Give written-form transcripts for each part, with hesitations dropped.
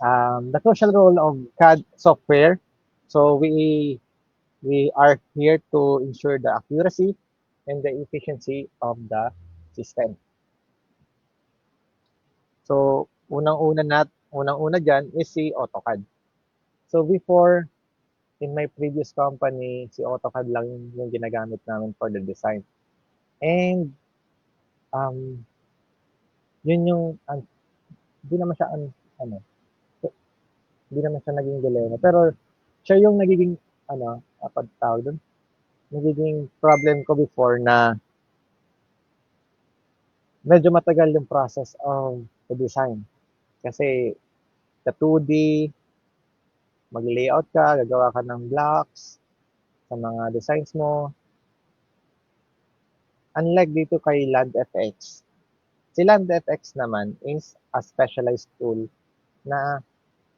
The crucial role of CAD software. So we are here to ensure the accuracy and the efficiency of the system. So unang-una diyan is si AutoCAD. So before in my previous company, si AutoCAD lang yung ginagamit namin for the design. And um, yun yung hindi naman siya ano, hindi naman siya naging dilema. Pero siya yung nagiging pag tawag dun, nagiging problem ko before na medyo matagal yung process of the design. Kasi sa 2D, mag-layout ka, gagawa ka ng blocks sa mga designs mo. Unlike dito kay LandFX, si LandFX naman is a specialized tool na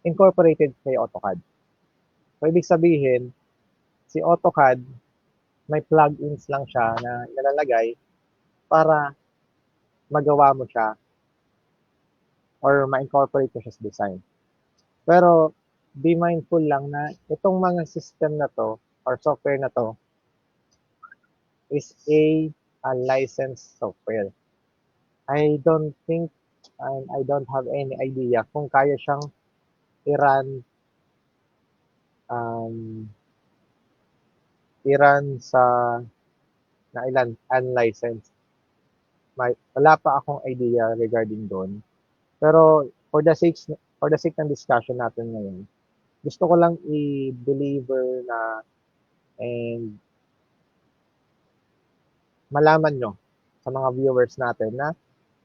incorporated kay AutoCAD. So, ibig sabihin, si AutoCAD, may plugins lang siya na nilalagay para magawa mo siya or ma-incorporate mo siya sa design. Pero, be mindful lang na itong mga system na to or software na to is a licensed software. I don't think and I don't have any idea kung kaya siyang i-run um, i-run sa na ilan unlicensed. Wala pa akong idea regarding doon. Pero for the sake ng discussion natin ngayon, gusto ko lang i-deliver na and malaman nyo sa mga viewers natin na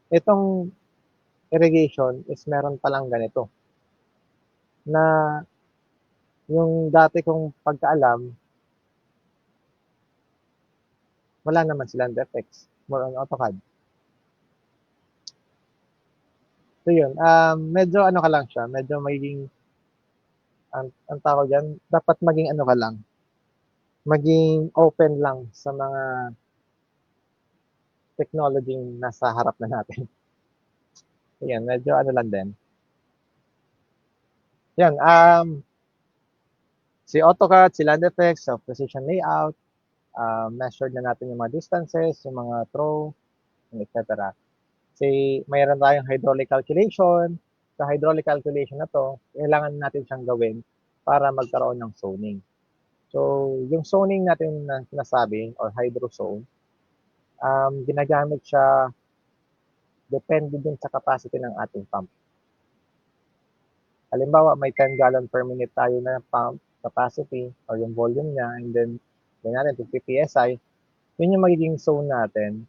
itong irrigation is meron palang ganito na yung dati kong pagkaalam, wala naman silang defects. More on AutoCAD. So yun, medyo ano ka lang siya, medyo magiging, ang tawag dyan, dapat maging ano ka lang, maging open lang sa mga technology nasa harap na natin. Yan, medyo ano lang din. Yan, si AutoCAD, si LandFX, so precision layout, measured na natin yung mga distances, yung mga throw, etc. Kasi mayroon tayong hydraulic calculation. Sa hydraulic calculation na to, kailangan natin siyang gawin para magkaroon ng zoning. So, yung zoning natin na sinasabi or hydro zone, ginagamit siya depende din sa capacity ng ating pump. Halimbawa, may 10 gallon per minute tayo na pump capacity or yung volume niya and then gawin natin 50 PSI, yun yung magiging zone natin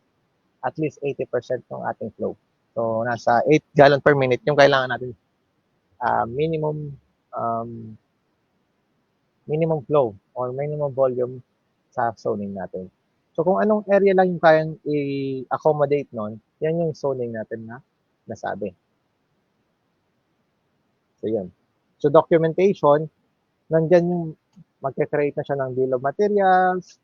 at least 80% ng ating flow. So, nasa 8 gallon per minute yung kailangan natin minimum um, minimum flow or minimum volume sa zoning natin. So, kung anong area lang yung kayang i-accommodate nun, yan yung zoning natin na nasabi. So, yun. So, documentation, nandyan yung magka-create na siya ng bill of materials,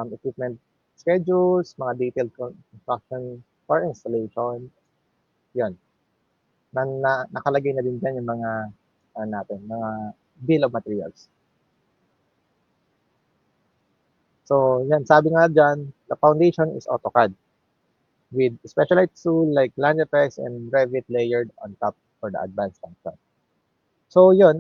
equipment schedules, mga detailed construction for installation. Yun. Nakalagay na din dyan yung mga natin, mga bill of materials. So, yan, sabi nga dyan, the foundation is AutoCAD with specialized tool like LandFX and Revit layered on top for the advanced function. So, yun,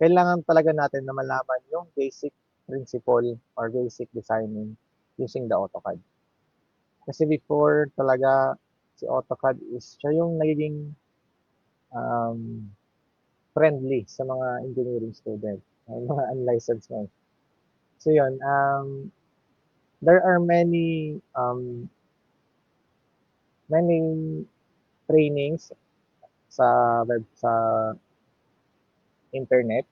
kailangan talaga natin na malaman yung basic principle or basic designing using the AutoCAD. Kasi before talaga si AutoCAD is siya yung nagiging um, friendly sa mga engineering student, mga unlicensed ngayon. So yun, there are many trainings sa internet.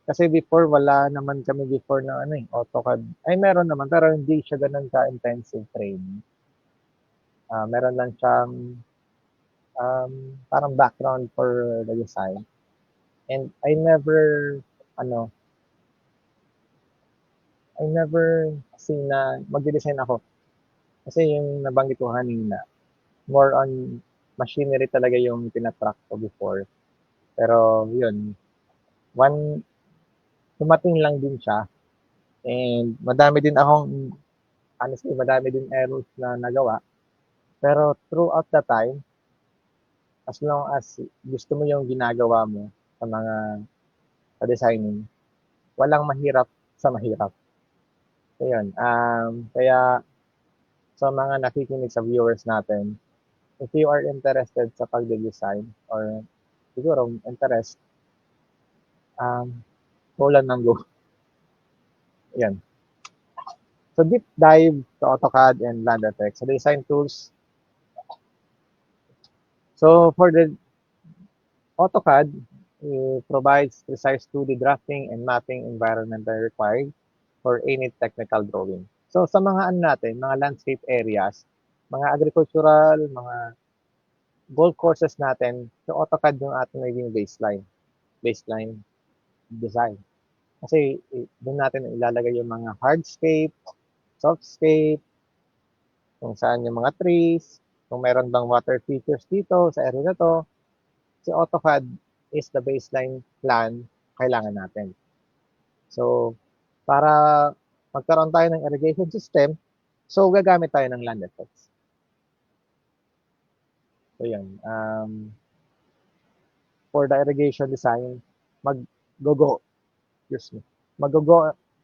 Kasi before wala naman kami before na AutoCAD. Ay meron naman pero hindi siya ganoon ka-intensive training. Meron lang siyang parang background for the design. And ano, I never seen na magde-design ako. Kasi yung nabanggit ko kanina, more on machinery talaga yung tinatrack ko before. Pero yun, dumating lang din siya and madami din akong, honestly, madami din errors na nagawa. Pero throughout the time, as long as gusto mo yung ginagawa mo sa designing, walang mahirap sa mahirap. So yun, kaya sa mga nakikinig sa viewers natin, if you are interested sa pagde-design or siguro interest, go lang ng go. Yan. So deep dive to AutoCAD and LandFX. So design tools. So for the AutoCAD, it provides precise 2D drafting and mapping environment required for any technical drawing. So sa mga ano natin, mga landscape areas, mga agricultural, mga golf courses natin, so AutoCAD yung ating naging baseline design. Kasi doon natin ilalagay yung mga hardscape, softscape, kung saan yung mga trees, kung meron bang water features dito sa area na to. Si AutoCAD is the baseline plan kailangan natin. So, para magkaroon tayo ng irrigation system, so gagamit tayo ng land effects. So, yan. For the irrigation design, mag-go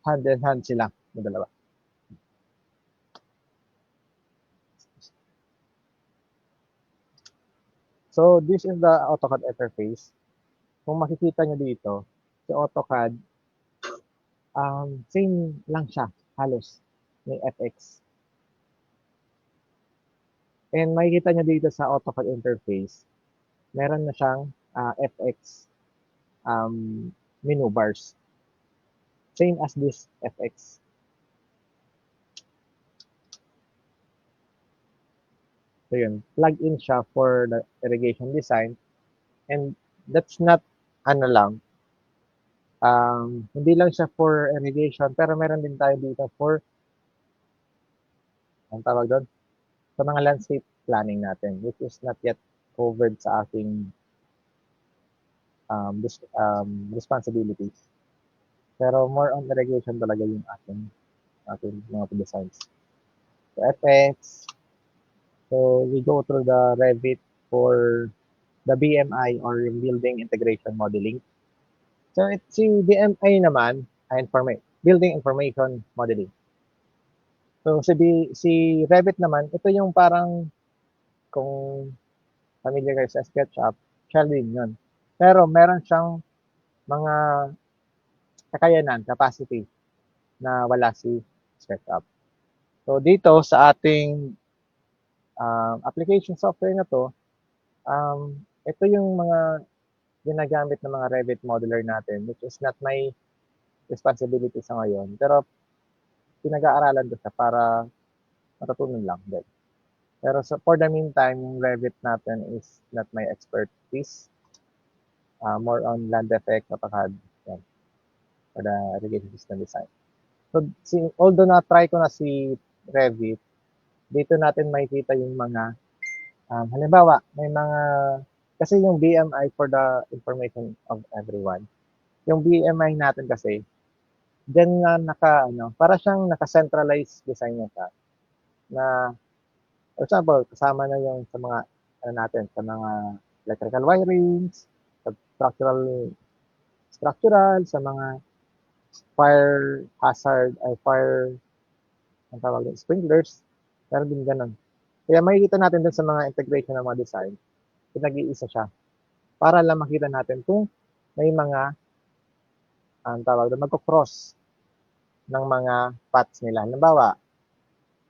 hand in hand sila ng dalawa. So, this is the AutoCAD interface. Kung makikita nyo dito, si AutoCAD, same lang siya, halos, may FX. And makikita nyo dito sa AutoCAD interface, meron na siyang FX menu bars. Same as this FX. So yun, plug in siya for the irrigation design. And that's not, hindi lang siya for irrigation, pero meron din tayo dito for, ang tawag doon, sa mga landscape planning natin, which is not yet covered sa ating responsibilities. Pero more on irrigation talaga yung ating mga designs. So, FX. So, we go through the Revit for the BMI or Building Integration Modeling. So, si BMI naman, Building Information Modeling. So, si Revit naman, ito yung parang, kung familiar kayo sa SketchUp, siya din yun. Pero meron siyang mga kakayanan, capacity, na wala si SketchUp. So, dito sa ating application software na to, ito yung mga ginagamit ng mga Revit modeler natin, which is not my responsibility sa ngayon. Pero, pinag-aaralan ko siya para matutunan lang din. Pero for the meantime, yung Revit natin is not my expertise. More on land effect, AutoCAD, yan, for the irrigation system design. So, although na-try ko na si Revit, dito natin makikita yung mga, halimbawa, may mga, kasi yung BMI for the information of everyone, yung BMI natin kasi, dyan na para siyang naka-centralized design na siya, na, for example, kasama na yung sa mga, sa mga electrical wirings, sa structural, sa mga fire hazard, ang tawag din, sprinklers, meron din ganun. Kaya makikita natin dun sa mga integration ng mga design, pinag-iisa siya, para lang makita natin kung may mga, ang tawag doon, magko-cross ng mga paths nila. Halimbawa,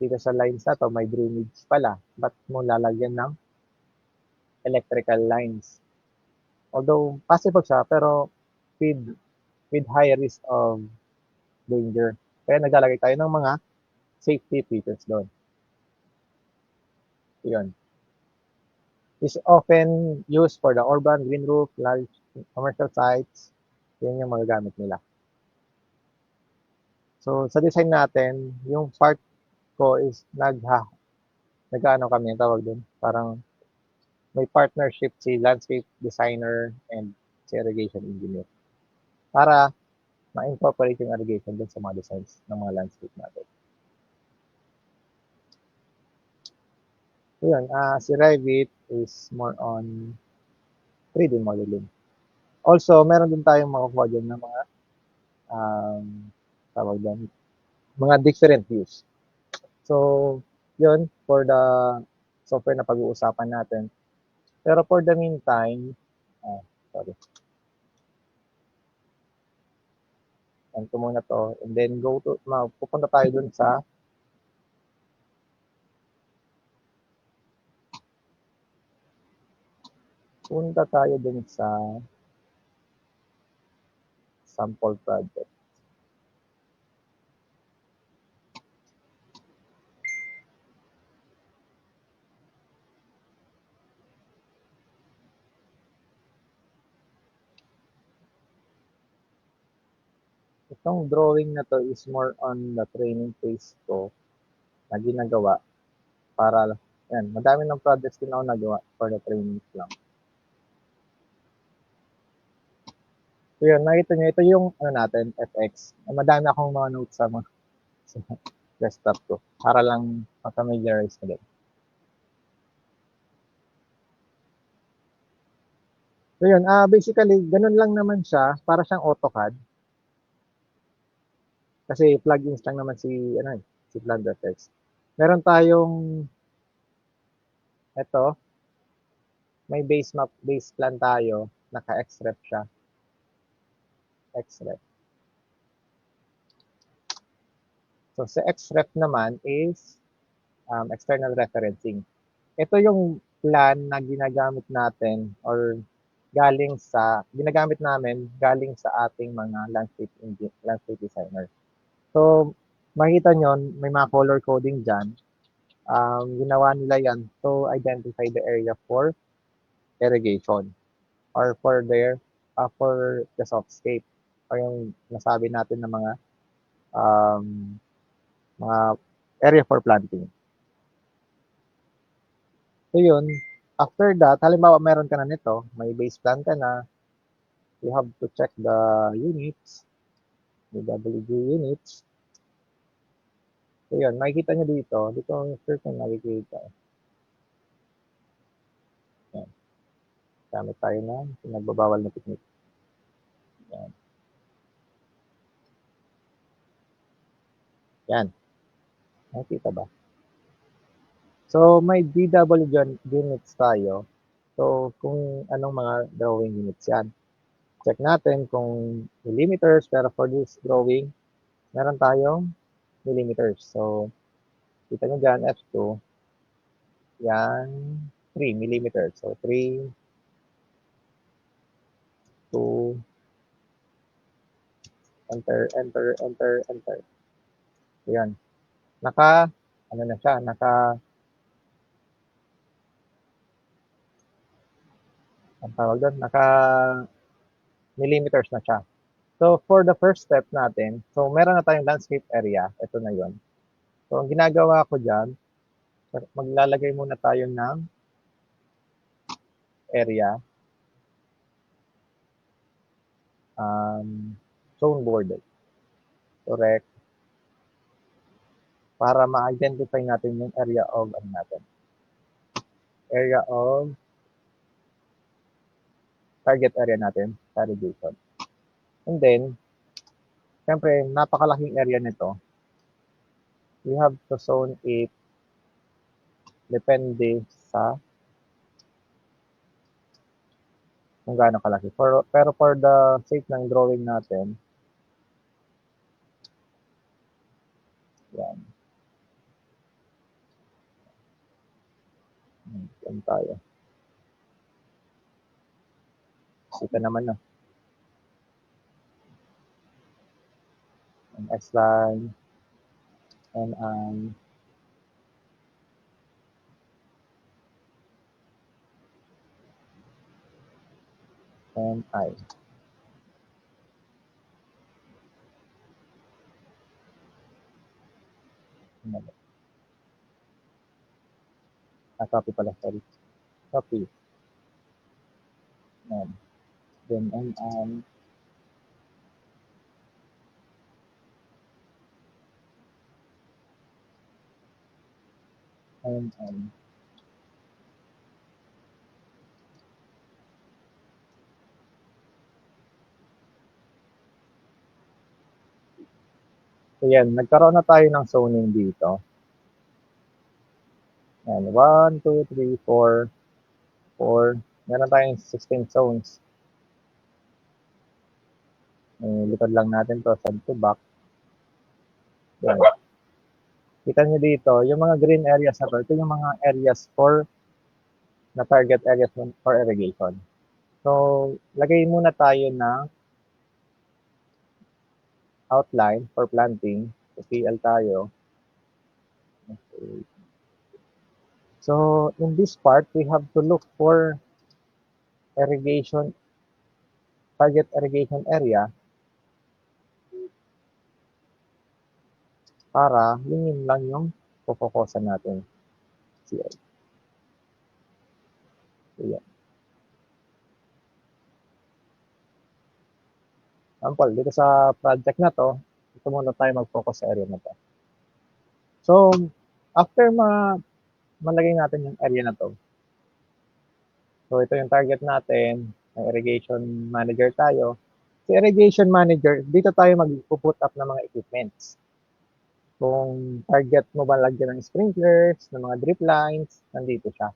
dito sa lines na to, may drainage pala. Ba't mo lalagyan ng electrical lines? Although, possible siya, pero with high risk of danger. Kaya naglalagay tayo ng mga safety features doon. Yun. Is often used for the urban, green roof, large commercial sites. Yun yung magagamit nila. So, sa design natin, yung part ko is nag-ano kami, tawag doon, parang may partnership si landscape designer and si irrigation engineer para ma-incorporate yung irrigation dun sa mga designs ng mga landscape natin. So yun, si Revit is more on 3D modeling. Also, meron din tayong makukuha dyan ng mga um, tawag doon, mga different views. So, yun, for the software na pag-uusapan natin. Pero for the meantime, sorry. Yan ko muna to. And then pupunta tayo dun sa sample project. Itong drawing na to is more on the training phase ko na ginagawa para, yan, madami ng projects din ako nagawa for the trainings lang. So yun, nakita nyo, ito yung ano natin, FX. Madami akong mga notes sa desktop ko para lang ma-familiarize na din. So yun, basically, ganun lang naman siya, para siyang AutoCAD. Kasi plugins lang naman si BlenderFX. Meron tayong, ito, may base plan tayo, naka-xref siya. Xref. So, sa xref naman is external referencing. Ito yung plan na ginagamit natin or ginagamit namin galing sa ating mga landscape designer. So, makita nyo, may mga color coding dyan. Ginawa nila yan to identify the area for irrigation or for the softscape or yung nasabi natin na um, mga area for planting. So yun, after that, halimbawa meron ka na nito, may base plan ka na, you have to check the units, the WG units. So yun, makikita nyo dito ang first na nakikita. Yan. Gamit tayo na pinagbabawal na technique. Yan. Yan. Nakikita ba? So, may DW units tayo. So, kung anong mga drawing units yan. Check natin kung millimeters, pero for this drawing, meron tayong millimeters. So, kita nyo dyan, F2, yan, 3 millimeters. So, 3, 2, enter, enter, enter, enter. So, yan. Ano na siya, ang tawag doon, millimeters na siya. So, for the first step natin, so meron na tayong landscape area. Ito na yon. So, ang ginagawa ko dyan, maglalagay muna tayo ng area. Zone border. Correct. Para ma-identify natin yung area of target area natin sa irrigation. And then, syempre, napakalaking area nito. You have to zone it depende sa kung gaano kalaki. Pero for the sake ng drawing natin, yan. Yan tayo. Kita naman na. Ang S-line, NI, NI. Copy pala, sorry. Copy. Yan. Then, and. So yan, nagkaroon na tayo ng zoning dito. Yan, 1, 2, 3, 4, 4. Meron tayong 16 zones. Likod lang natin to, side to back. Yan. Kita nyo dito, yung mga green areas na to, ito yung mga areas na target areas for irrigation. So, lagay muna tayo ng outline for planting. So, PL tayo. Okay. So, in this part, we have to look for irrigation, target irrigation area para yun lang yung pupokusan natin. CL. So, yan. Example, dito sa project na to, ito muna tayo mag-focus sa area na to. So, after malagay natin yung area na to, so ito yung target natin, may irrigation manager tayo. Si irrigation manager, dito tayo mag-put up ng mga equipments. Kung target mo ba lagyan ng sprinklers, ng mga drip lines, nandito siya.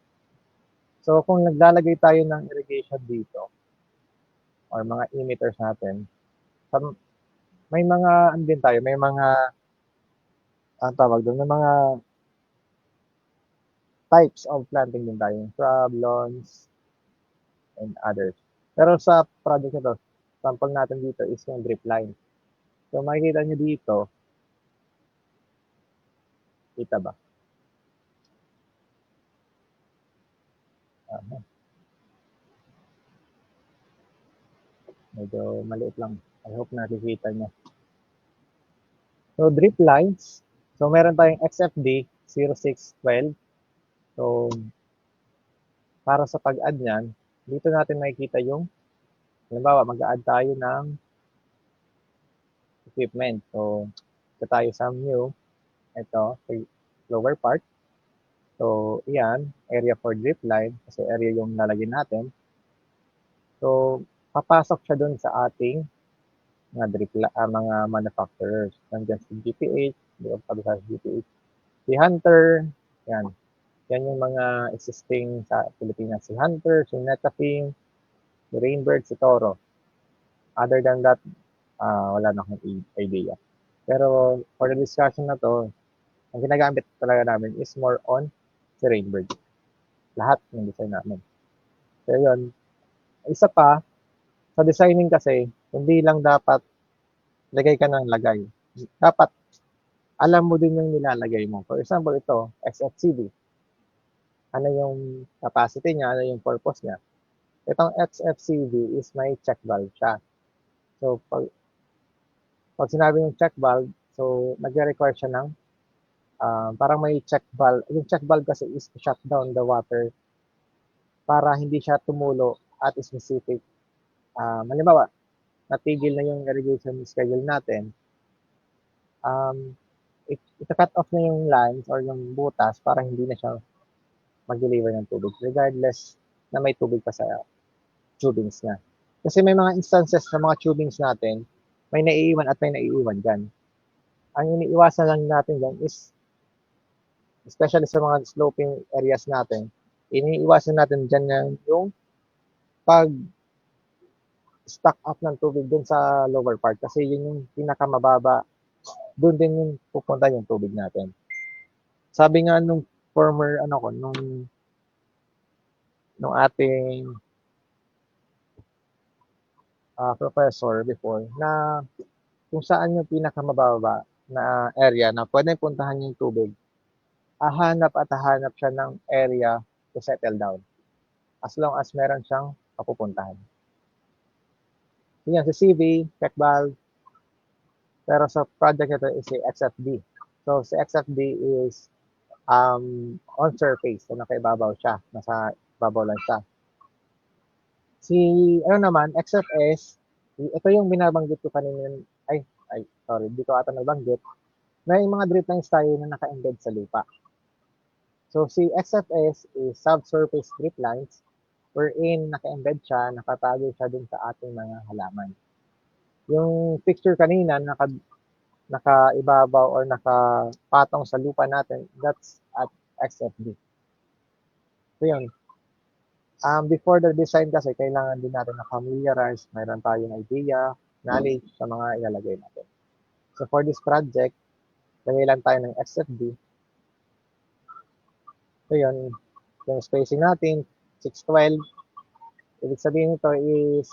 So, kung naglalagay tayo ng irrigation dito, or mga emitters natin, may mga, ano din tayo, may mga, ang tawag doon, may mga types of planting din tayo, shrub, lawns, and others. Pero sa project na to, sample natin dito is yung drip line. So, makikita nyo dito, kita ba? Medyo maliit lang. I hope nakikita nyo. So, drip lines. So, meron tayong XFD 0612. So, para sa pag-add niyan, dito natin makikita yung, halimbawa, mag-add tayo ng equipment. So, ito tayo sa new. Ito, lower part. So, iyan, area for drip line. Kasi area yung lalagyan natin. So, papasok siya dun sa ating mga manufacturers. Nandiyan si GPH, doon pa sa GPH. Si Hunter, yan. Yan yung mga existing sa Pilipinas. Si Hunter, si Netafim, si Rainbird, si Toro. Other than that, wala na akong idea. Pero for the discussion na to, ang ginagamit talaga namin is more on si Rainbird. Lahat ng design namin. So yun, isa pa, sa designing kasi, hindi lang dapat lagay ka ng lagay. Dapat alam mo din yung nilalagay mo. For example, ito, XFCD. Ano yung capacity niya, ano yung purpose niya. Itong XFCD is may check valve siya. So, pag sinabi yung check valve, so, nag-require siya ng, parang may check valve. Yung check valve kasi is to shut down the water para hindi siya tumulo at specific. Halimbawa, natigil na yung irrigation schedule natin, ita-cut off na yung lines or yung butas para hindi na siya mag-deliver ng tubig regardless na may tubig pa sa tubings niya. Kasi may mga instances sa mga tubings natin, may naiiwan at may naiiwan dyan. Ang iniiwasan lang natin dyan is, especially sa mga sloping areas natin, iniiwasan natin dyan yung pag stock up ng tubig dun sa lower part kasi yun yung pinakamababa, dun din yung pupunta yung tubig natin. Sabi nga nung former, nung ating professor before, na kung saan yung pinakamababa na area na pwede puntahan yung tubig, hahanap siya ng area to settle down as long as meron siyang papupuntahan. Yan, si CV, check valve, pero sa project ito is si XFD. So, si XFD is on surface. So, nakaibabaw siya. Nasa babaw lang siya. Si ano naman, XFS, ito yung binabanggit ko kanina, sorry, dito ata nabanggit. May mga drip lines tayo na naka-embed sa lupa. So si XFS is subsurface drip lines wherein naka-embed siya, nakatago siya dun sa ating mga halaman. Yung picture kanina, nakaibabaw or nakapatong sa lupa natin, that's at XFD. So yun. Before the design kasi, kailangan din natin na familiarize, mayroon tayong idea, knowledge sa mga ilalagay natin. So for this project, lagay lang tayo ng XFD. So yun, yung spacing natin, 612. Ibig sabihin nito is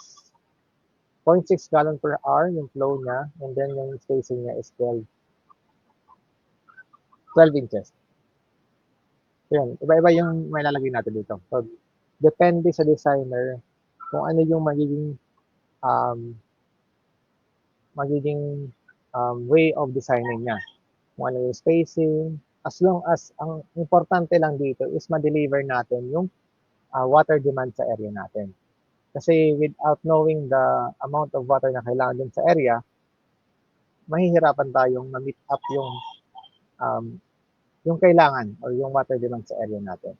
0.6 gallon per hour yung flow niya, and then yung spacing niya is 12 inches. So yun, iba-iba yung may lalagay natin dito. So, depende sa designer kung ano yung um, way of designing niya. Kung ano yung spacing, as long as ang importante lang dito is ma-deliver natin yung water demand sa area natin. Kasi without knowing the amount of water na kailangan din sa area, mahihirapan tayong ma-meet up um, yung kailangan or yung water demand sa area natin.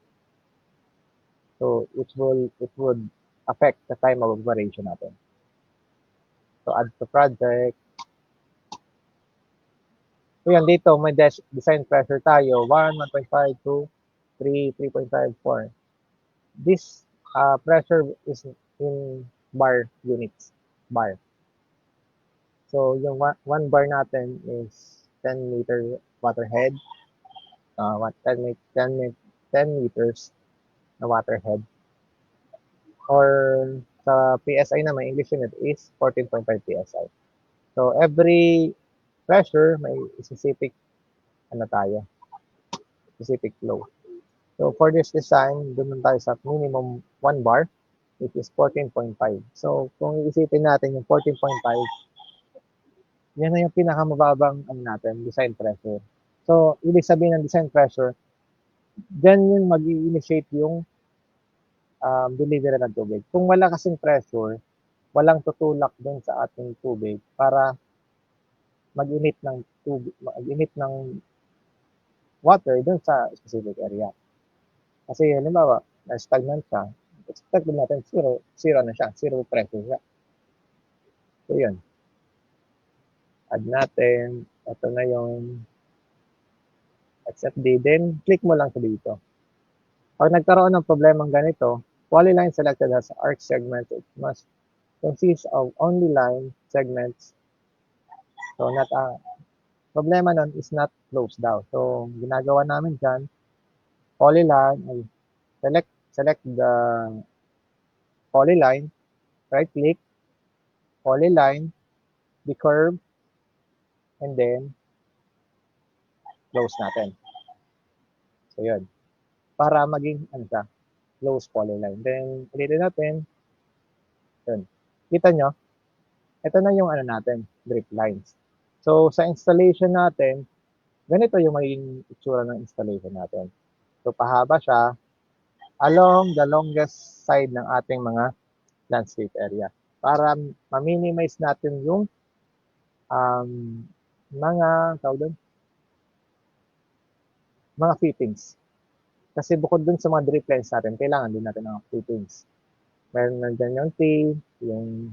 So it would affect the time of operation natin. So add to project. So yan dito may design pressure tayo 1, 1.5, 2, 3, 3.5, 4. This pressure is in bar units. Bar. So yung one bar natin is 10 meter water head. 10 meters na water head. Or sa PSI naman, English unit is 14.5 PSI. So every pressure may specific specific flow. So for this design, doon tayo sa minimum 1 bar, which is 14.5. So kung iisipin natin yung 14.5, yan na yung pinakamababang design pressure. So ibig sabihin ng design pressure, dyan yun mag-initiate yung delivery ng tubig. Kung wala kasing pressure, walang tutulak dun sa ating tubig para mag-init ng water dun sa specific area. Kasi halimbawa, na-stagnant siya, expect din natin zero na siya, zero pressure siya. So yun, add natin, ito na yung XFD, then click mo lang sa dito. Pag nagkaroon ng problemang ganito, polyline selected as arc segment, it must consist of only line segments. So problema nun is not closed down. So ginagawa namin dyan, polyline, select the polyline, right click, polyline, the curve, and then close natin. So yun. Para maging close polyline. Then ulitin natin. Yun. Kita nyo, ito na yung natin, drip lines. So sa installation natin, ganito yung magiging itsura ng installation natin. So pahaba siya along the longest side ng ating mga landscape area para ma-minimize natin yung mga fittings. Kasi bukod dun sa mga drip lines natin, kailangan din natin ng fittings. Meron nandyan yung T, yung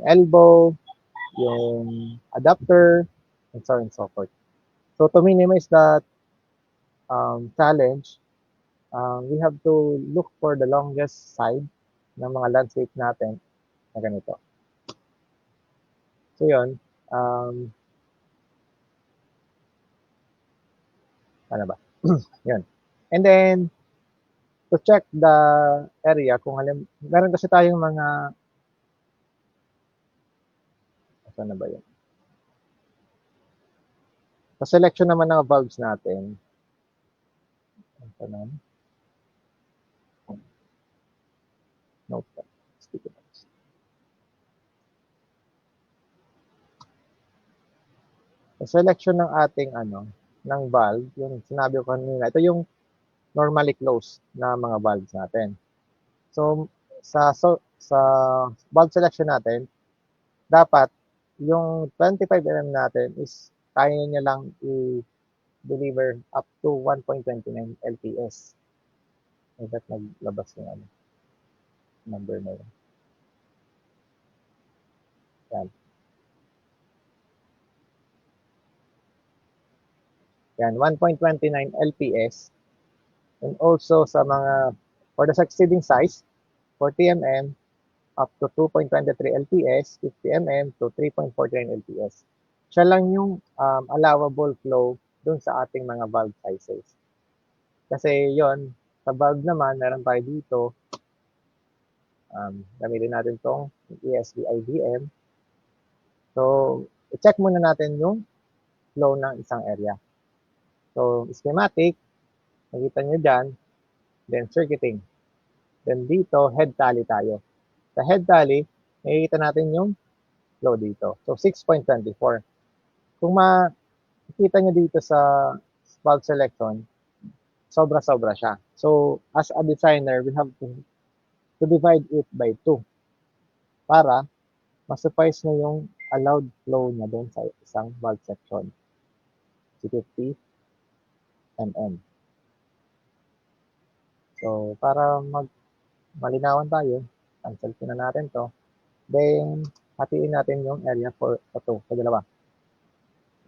elbow, yung adapter, and so on and so forth. So to minimize that challenge, we have to look for the longest side ng mga landscape natin na ganito. So yun, ano ba? Yun. And then, to check the area, kung meron kasi tayong mga, saan na ba yun? Sa selection naman ng valves natin, ito na, note that, sticky notes. Sa selection ng ating ng valve, yung sinabi ko kanina, ito yung normally closed na mga valves natin. So, sa valve selection natin, dapat yung 25 mm natin is kaya niya lang i-deliver up to 1.29 LPS. Ay, ba't naglabas yung ano, number na yun? Yan. Yan, 1.29 LPS. And also sa mga, for the succeeding size, 40 mm up to 2.23 LPS, 50 mm to 3.49 LPS. Siya lang yung allowable flow dun sa ating mga valve sizes. Kasi yon sa valve naman, meron tayo dito, gamitin natin itong ESD IDM. So, i-check muna natin yung flow ng isang area. So, schematic, nakita nyo dyan, then circuiting. Then dito, head tally tayo. Sa head tally, makikita natin yung flow dito. So, 6.24. Kung makikita nyo dito sa valve selection, sobra-sobra siya. So, as a designer, we have to divide it by 2 para ma-suffice na yung allowed flow niya doon sa isang valve section. 50 mm. So, para malinawan tayo, cancel ko na natin to. Then, hatiin natin yung area for ito, sa dalawa.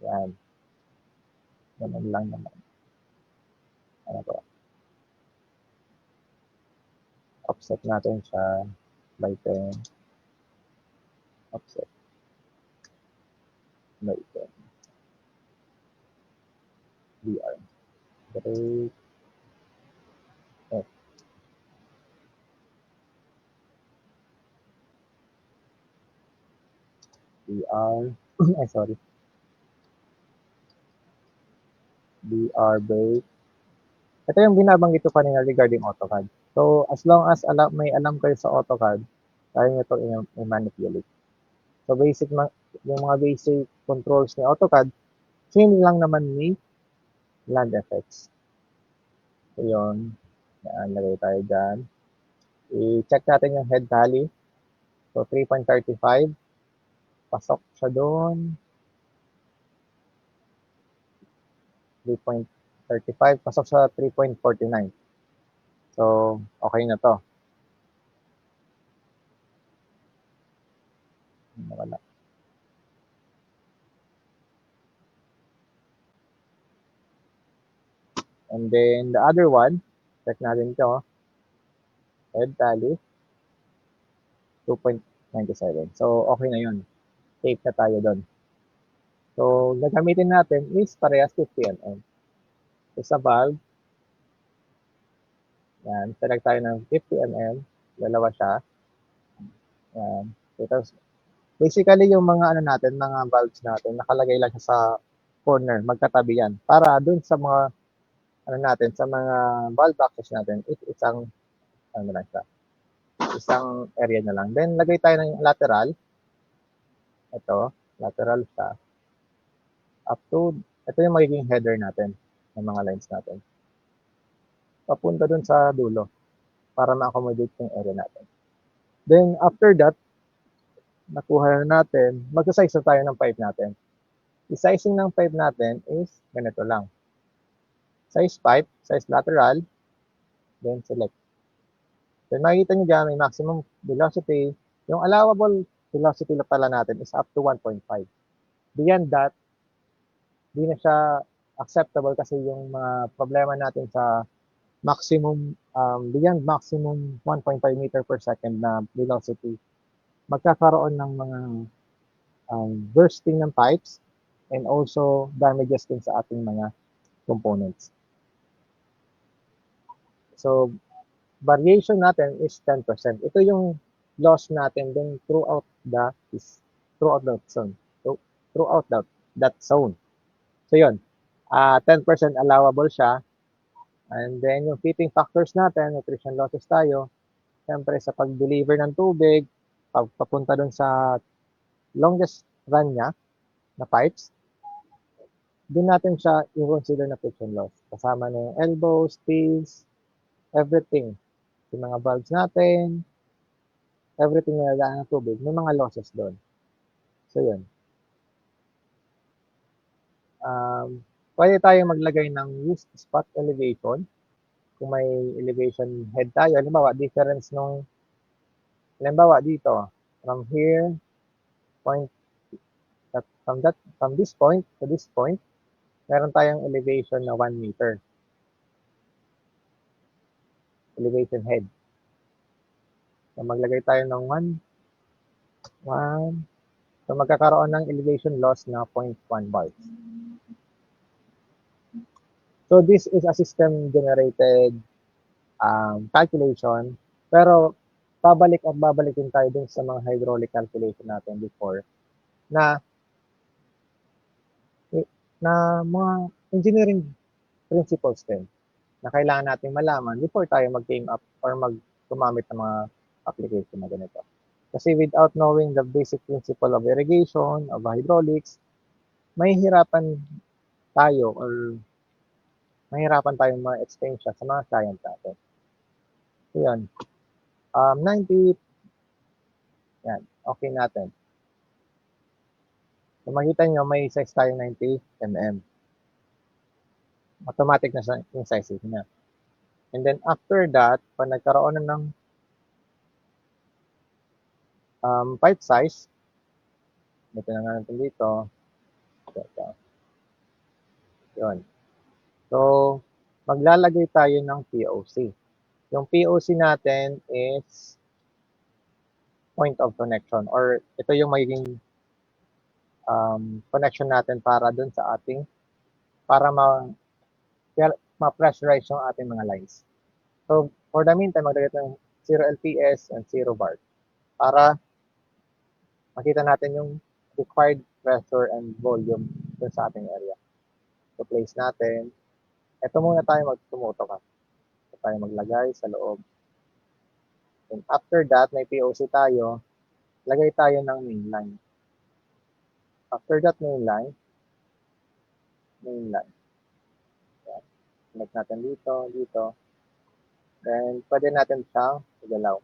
Yan. Ganun lang naman. Ano po? Offset natin siya by 10. Offset by 10. VR. Break. F. VR. Ay, sorry. VR break. Ito yung binabanggit ko kanina regarding AutoCAD. So, as long as may alam kayo sa AutoCAD, kaya nyo ito i-manipulate. So, yung mga basic controls ni AutoCAD, same lang naman ni Land Effects. So, yun. Yan, lagay tayo dyan. I-check natin yung head tally. So, 3.35. Pasok siya doon. 3.35. Pasok sa 3.49. So, okay na to. Wala. And then, the other one, check natin ito. Head tally. 2.97. So, okay na yun. Safe na tayo doon. So, gagamitin natin is parehas 50 mm. So, sa valve, yan, select tayo ng 50 mm. Dalawa siya. Yan. So, basically, yung mga ano natin, mga valves natin, nakalagay lang siya sa corner, magkatabi yan. Para dun sa mga, ano natin, sa mga valve boxes natin, isang, ano lang siya, isang area na lang. Then, lagay tayo ng lateral. Ito, lateral siya. Up to, ito yung magiging header natin, ng mga lines natin. Papunta dun sa dulo, para ma-accommodate yung area natin. Then, after that, nakuha na natin, mag-size na tayo ng pipe natin. I-sizing ng pipe natin is ganito lang. Size pipe, size lateral, then select. Then makikita nyo dyan, may maximum velocity. Yung allowable velocity pala natin is up to 1.5. Beyond that, di na siya acceptable kasi yung mga problema natin sa maximum, beyond maximum 1.5 meter per second na velocity, magkakaroon ng mga bursting ng pipes and also damages din sa ating mga components. So, variation natin is 10%. Ito yung loss natin din throughout the zone. So, throughout that zone. So, yun. 10% allowable siya. And then, yung fitting factors natin, nutrition losses tayo. Siyempre, sa pag-deliver ng tubig, papunta dun sa longest run niya na pipes, doon natin siya i-consider na friction loss. Kasama na yung elbows, teeth, everything. Yung mga valves natin, everything na nadaan ng tubig, may mga losses doon. So, yun. Pwede tayong maglagay ng used spot elevation. Kung may elevation head tayo, halimbawa, difference nung, halimbawa dito, from here, point, from this point to this point, meron tayong elevation na 1 meter. Elevation head. So, maglagay tayo ng 1. So, magkakaroon ng elevation loss na 0.1 bars. So, this is a system-generated calculation. Pero, babalik at babalik din tayo dun sa mga hydraulic calculation natin before na mga engineering principles din na kailangan nating malaman before tayo mag-came up or gumamit ng mga application na ganito. Kasi without knowing the basic principle of irrigation, of hydraulics, mahihirapan tayo or mahirapan tayong ma-explain siya sa mga client natin. So, yun. 90, yan, okay natin. So, makita nyo, may size tayo 90 mm. Automatic na yung sizes niya. And then, after that, pag nagkaroon na ng pipe size, ito na nga natin dito. Ito. Yun. So, maglalagay tayo ng POC. Yung POC natin is point of connection or ito yung magiging connection natin para dun sa ating para ma-pressurize yung ating mga lines. So, for the meantime, maglagay tayo ng 0 LPS and 0 bar para makita natin yung required pressure and volume dun sa ating area. So, place natin. Ito muna tayo tumutok. Ito tayo maglagay sa loob. And after that, may POC tayo. Lagay tayo ng main line. After that main line. Yan. Connect natin dito. Then, pwede natin siyang igalaw.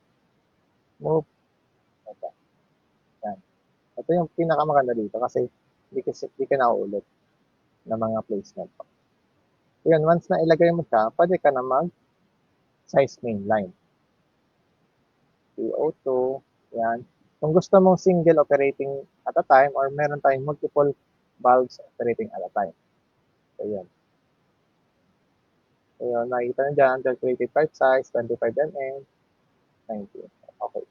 Move. Ito. Yan. Ito yung pinakamaganda dito kasi di ka nauulit ng mga placement. Yan, once na ilagay mo siya, pwede ka na mag-size main line. PO2. Yan. Kung gusto mong single operating at a time or meron tayong multiple valves operating at a time. So, yan. So, yun, nakikita nyo dyan, calculated pipe size, 25 mm, 90. Okay.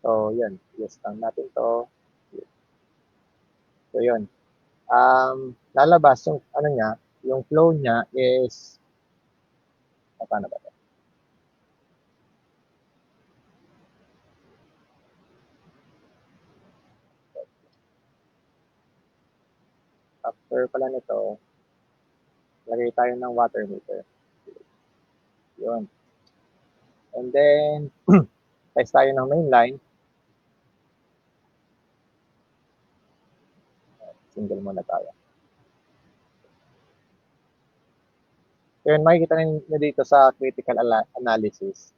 So, yun. List lang natin to. So, yun. Lalabas yung, yung flow niya is, paano ba ito? After pala nito, lagay tayo ng water meter. Yun. And then, test tayo ng main line. Single muna tayo. Yun, makikita nyo dito sa critical analysis.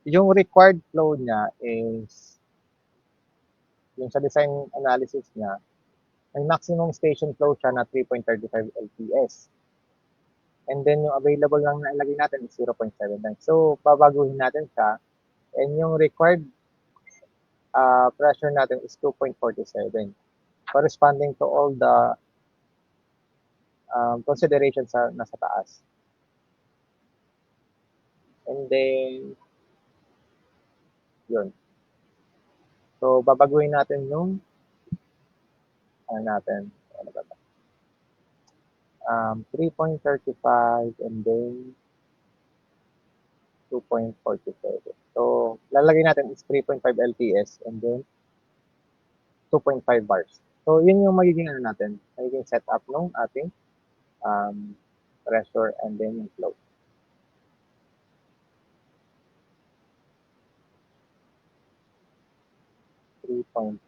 Yung required flow niya is, yung sa design analysis niya, may maximum station flow siya na 3.35 LPS. And then, yung available lang na ilagay natin is 0.79. So, babaguhin natin siya. And yung required pressure natin is 2.47. Corresponding to all the considerations sa nasa taas. And then, yun. So, babaguhin natin yung, natin, 3.35 and then 2.47. So, lalagay natin is 3.5 LPS and then 2.5 bars. So, yun yung magiging natin, magiging setup ng ating pressure and then yung flow. 3.5.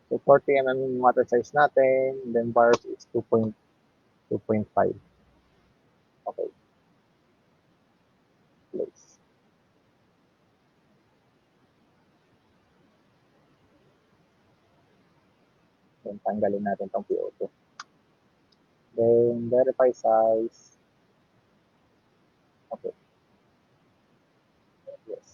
So 40 mm water size natin, then bars is 2.5. Okay, place. Then tanggalin natin tong PO2. Then verify size. Okay, yes.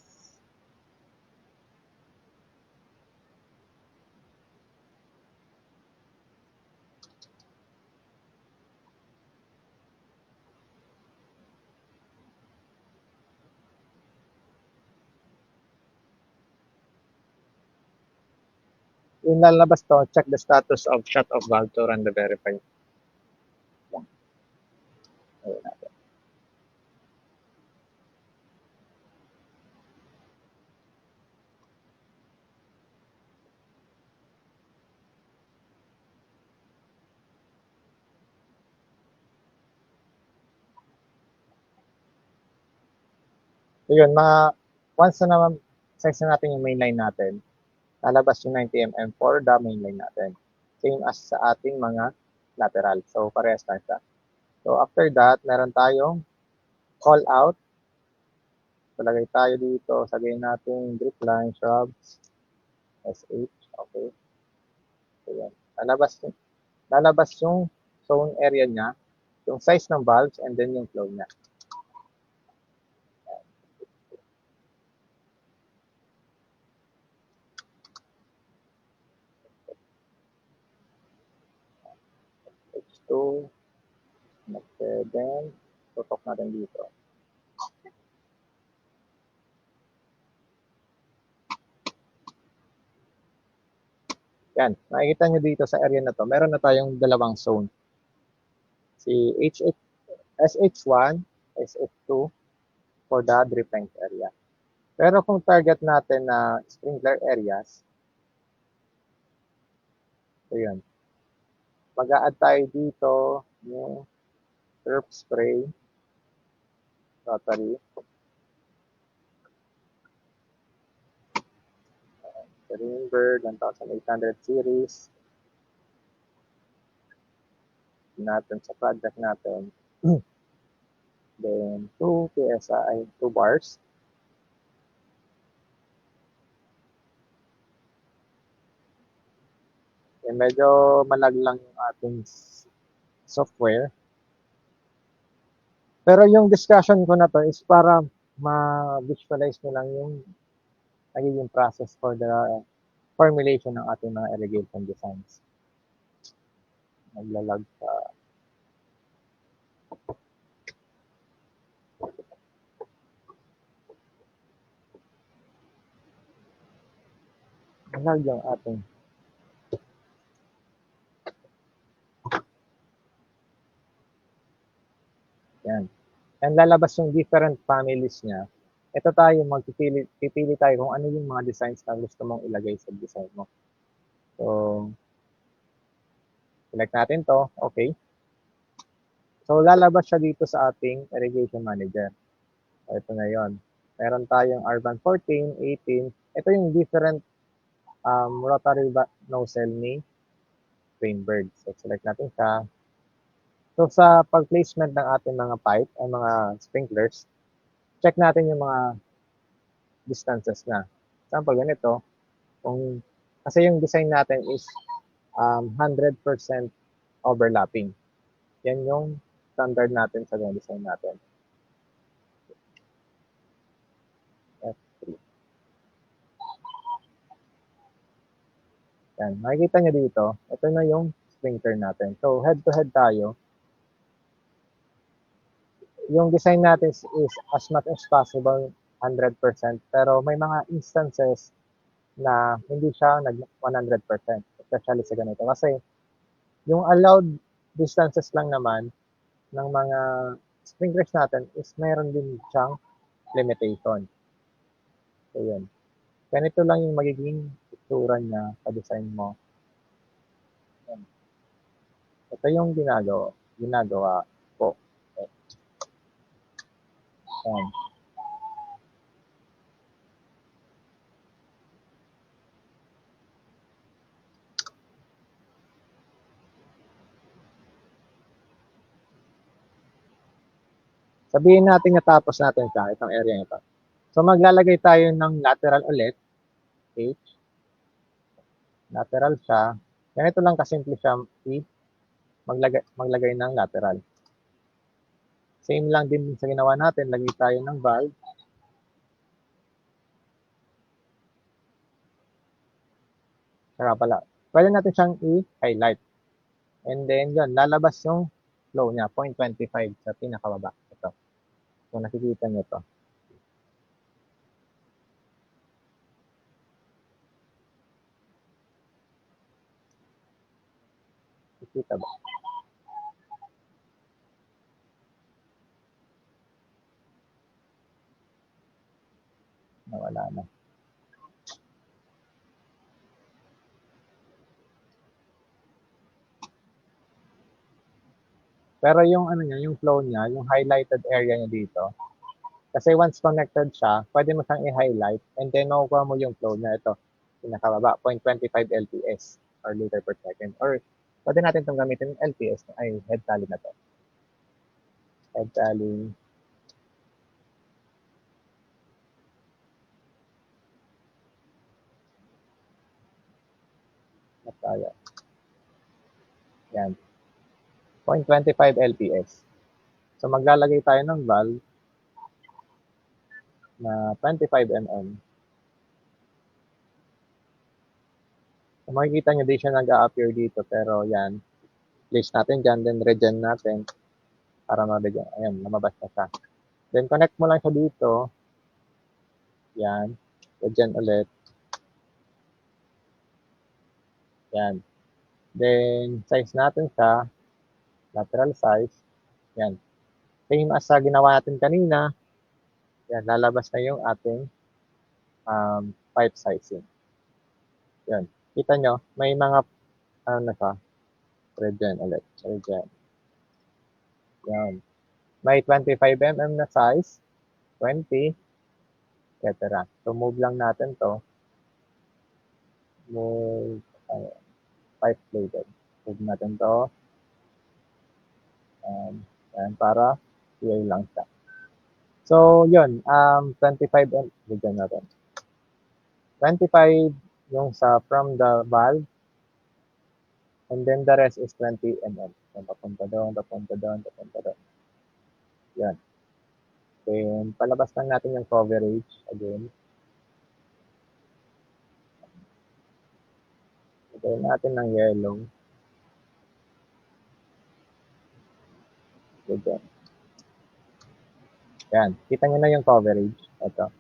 Yung lalabas to, check the status of shut off valve to run the verify. Yan. Ayun natin. So yun, once na naman size na natin yung main line natin, lalabas yung 90 mm for the main line natin. Same as sa ating mga lateral. So, parehas lang siya. So, after that, meron tayong call out. Palagay tayo dito. Sabihin natin drip line, shrubs, SH. Okay. So, yan. Lalabas yung zone area niya, yung size ng valves, and then yung flow niya. H2, then, tutok natin dito. Yan, makikita nyo dito sa area na to, meron na tayong dalawang zone. Si SH1, SH2 for the drip lines area. Pero kung target natin na sprinkler areas, so yun, mag-a-add tayo dito yung turf spray, rotary, Greenberg 1800 series, natin sa project natin. Then 2 PSI, 2 bars. Then medyo malag lang yung ating software. Pero yung discussion ko na to is para ma-visualize nyo lang yung nagiging process for the formulation ng ating mga irrigation designs. Naglalag sa malag yung ating yan. And lalabas yung different families niya. Ito tayo pipili tayo kung ano yung mga designs na gusto mong ilagay sa design mo. So, select natin to. Okay. So, lalabas siya dito sa ating irrigation manager. So, ito na yon. Meron tayong R1 14, 18. Ito yung different rotary nozzle ni Greenberg. So, select natin siya. So, sa pag-placement ng ating mga pipe, ay mga sprinklers, check natin yung mga distances na. Example, ganito, kasi yung design natin is 100% overlapping. Yan yung standard natin sa design natin. F3. Yan, makikita nyo dito, ito na yung sprinkler natin. So, head-to-head tayo. Yung design natin is as much as possible 100%, pero may mga instances na hindi siya nag 100%, especially sa ganito. Kasi yung allowed distances lang naman ng mga sprinklers natin is mayroon din siyang limitation. So, yun. Ganito lang yung magiging itsura niya sa design mo. Yan. Ito yung ginagawa ko. Yan. Sabihin natin natapos natin siya, itong area ito. So maglalagay tayo ng lateral ulit, H, lateral siya. Ganito lang kasimple siya, maglagay ng lateral. Same lang din sa ginawa natin, lagay tayo ng valve. Saka pala, pwede natin siyang i-highlight. And then yun, lalabas yung flow niya, 0.25 sa pinakababa. Ito. Kung nakikita nyo to. Nakikita ba? Nawala na. Pero yung ano niya, yung flow niya, yung highlighted area niya dito, kasi once connected siya, pwede mo siyang i-highlight and then makukuha mo yung flow niya. Ito, pinakababa, 0.25 LPS or liter per second. Or pwede natin itong gamitin ng LPS, ay head tally na to. Head tally. Tayo. Yan. 0.25 LPS. So maglalagay tayo ng valve na 25 mm. So makikita nyo di siya nag-a-appear dito pero yan. Place natin dyan, then regen natin para mabigyan. Ayan, lumabas na siya. Then connect mo lang siya dito. Yan. Regen ulit. Yan. Then size natin siya. Lateral size. Yan. Same as sa ginawa natin kanina. Yan, lalabas na yung ating pipe sizing. Yan. Kita nyo, may mga ano na siya. Regen ulit. Regen. Yan. May 25 mm na size. 20. Etc. So move lang natin to. Move. Pipe plated. Move natin to. Yan, para clear lang siya. So, yun. 25 mm. Bigyan natin. 25 yung sa from the valve. And then the rest is 20 mm. So, papunta doon, papunta doon, papunta doon. Yan. Then, palabas lang natin yung coverage again. Lagyan natin ng yellow. Ganyan. Yan. Kita nyo na yung coverage. Ito.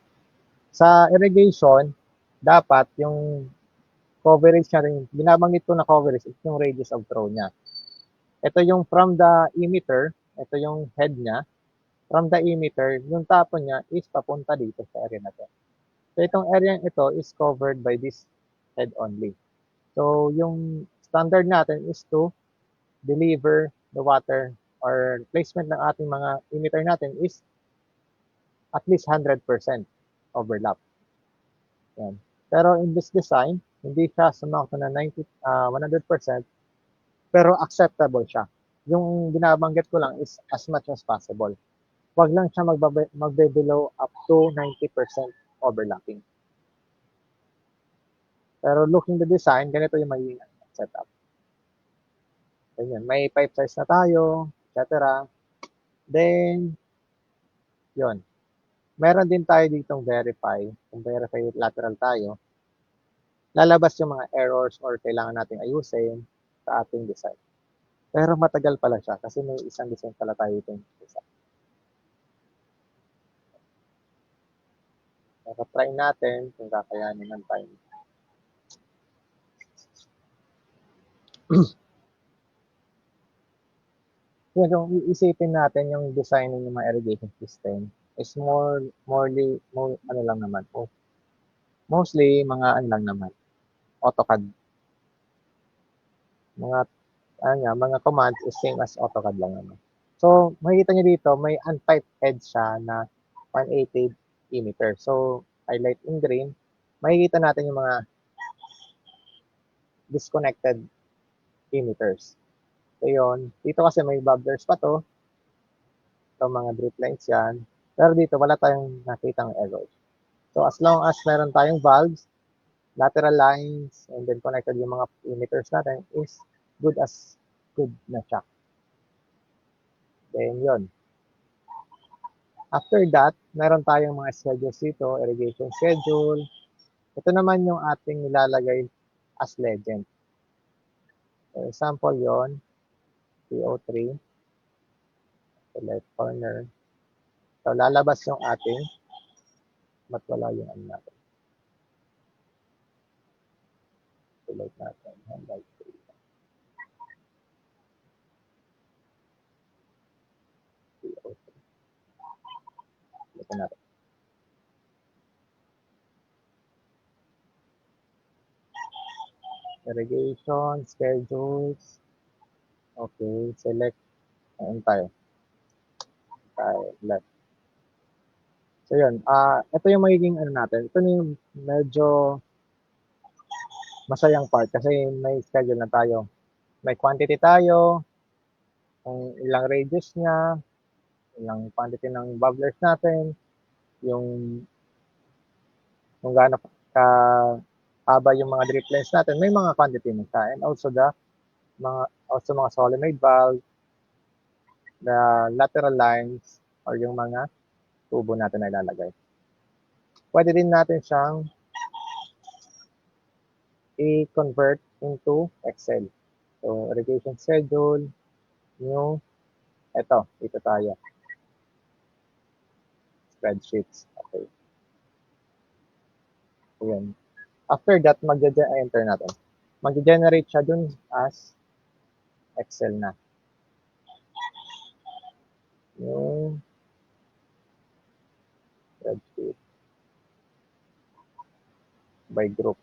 Sa irrigation, dapat yung coverage natin, binabanggit ko na coverage, is yung radius of throw niya. Ito yung from the emitter, ito yung head niya. From the emitter, yung tapon niya is papunta dito sa area na to. So itong area ito is covered by this head only. So yung standard natin is to deliver the water or placement ng ating mga emitter natin is at least 100% overlap. Yan. Pero in this design, hindi siya sumakto na 100%, pero acceptable siya. Yung binabanggit ko lang is as much as possible. Huwag lang siya magbe-below up to 90% overlapping. Pero looking the design, ganito yung magiging setup. Ganyan. May pipe size na tayo, etc. Then, yun. Meron din tayo ditong verify. Kung verify lateral tayo, lalabas yung mga errors or kailangan nating ayusin sa ating design. Pero matagal pala siya kasi may isang design pala tayo itong design. Try natin kung kakayanin ng time. Kung iisipin natin yung designing ng mga irrigation system is ano lang naman po. Mostly mga ano lang naman, AutoCAD. Mga commands is same as AutoCAD lang naman. So, makikita niyo dito, may unpiped head siya na 180 emitter. So, highlight in green, makikita natin yung mga disconnected emitters. So, yun. Dito kasi may bubblers pa to. So, mga drip lines yan. Pero dito, wala tayong nakitang error. So, as long as meron tayong valves, lateral lines, and then connected yung mga emitters natin is good as good na siya. Then, yun. After that, meron tayong mga schedules dito, irrigation schedule. Ito naman yung ating nilalagay as legend. For example, yon PO3, sa left corner. So, lalabas yung ating, ba't wala yung ano natin? Select natin, highlight. PO3. Ito natin. Irrigation, schedules. Okay, select. Ayan tayo. Left. So, yun. Ito yung magiging ano natin. Ito na yung medyo masayang part kasi may schedule na tayo. May quantity tayo, kung ilang radius niya, ilang quantity ng bubblers natin, yung kung gaano ka haba yung mga drip lines natin, may mga quantity na siya. And also mga solenoid valve, the lateral lines, or yung mga tubo natin na ilalagay. Pwede din natin siyang i-convert into Excel. So, irrigation schedule, new, dito tayo. Spreadsheets. Okay. So, yun. After that, enter natin. Mag-generate siya dun as Excel na. Yung spreadsheet by group.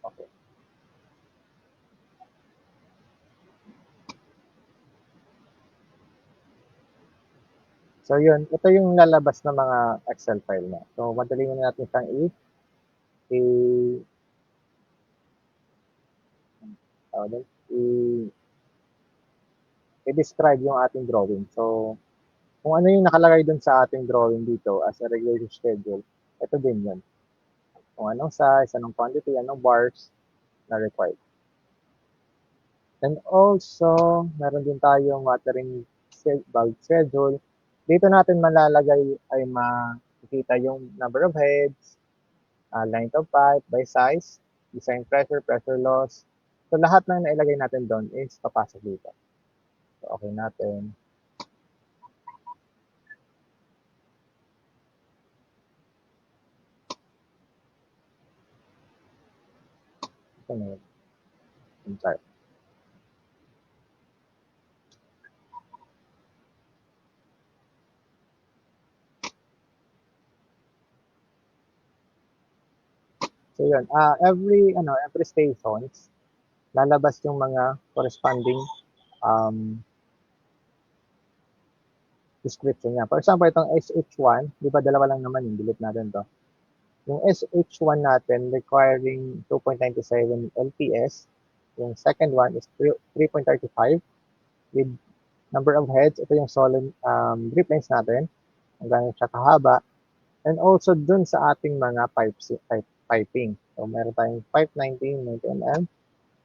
Okay. So, yun. Ito yung lalabas na mga Excel file na. So, madali na natin siyang i-describe yung ating drawing. So, kung ano yung nakalagay dun sa ating drawing dito as a regulation schedule, ito din yun. Kung anong size, anong quantity, anong bars na required. And also, meron din tayong watering bulb schedule. Dito natin malalagay ay makikita yung number of heads, length of pipe by size, design pressure, pressure loss. So, lahat ng nailagay natin doon is papasok dito. So, okay natin. Ito na yun. Insert. So, yun. Every stations, lalabas yung mga corresponding description niya. For example, itong SH1, di ba dalawa lang naman yung delete natin to. Yung SH1 natin requiring 2.97 LPS. Yung second one is 3.35 with number of heads. Ito yung solid drip lines natin. Ang ganyan siya kahaba. And also dun sa ating mga piping. So meron tayong pipe 90 mm,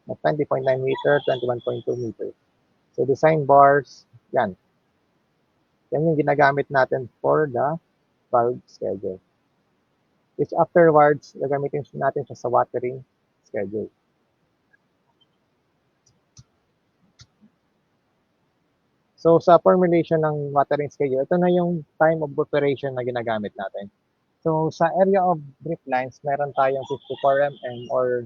20.9 meter, 21.2 meter. So design bars, yan. Yan yung ginagamit natin for the valve schedule. Which afterwards, gagamitin natin siya sa watering schedule. So, sa formulation ng watering schedule, ito na yung time of operation na ginagamit natin. So, sa area of drip lines, meron tayong 54 mm or